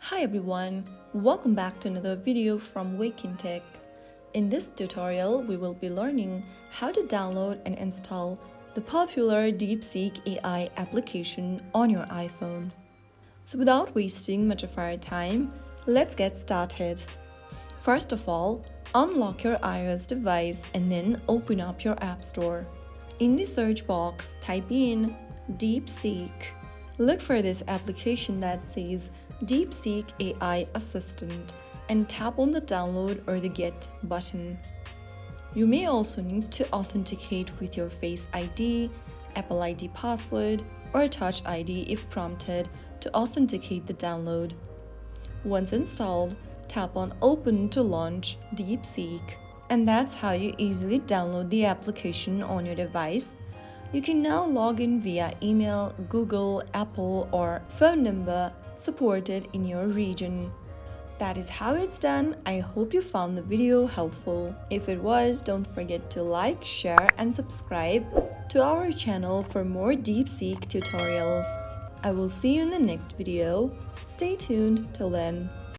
Hi everyone, welcome back to another video from Wake&Tech. In this tutorial, we will be learning how to download and install the popular DeepSeek AI application on your iPhone. So without wasting much of our time, let's get started. First of all, unlock your iOS device and then open up your App Store. In the search box, type in DeepSeek. Look for this application that says DeepSeek AI Assistant and tap on the download or the get button. You may also need to authenticate with your Face ID, Apple ID password, or Touch ID if prompted to authenticate the download. Once installed, tap on Open to launch DeepSeek. And that's how you easily download the application on your device. You can now log in via email, Google, Apple, or phone number supported in your region. That is how it's done. I hope you found the video helpful. If it was, don't forget to like, share, and subscribe to our channel for more DeepSeek tutorials. I will see you in the next video. Stay tuned till then.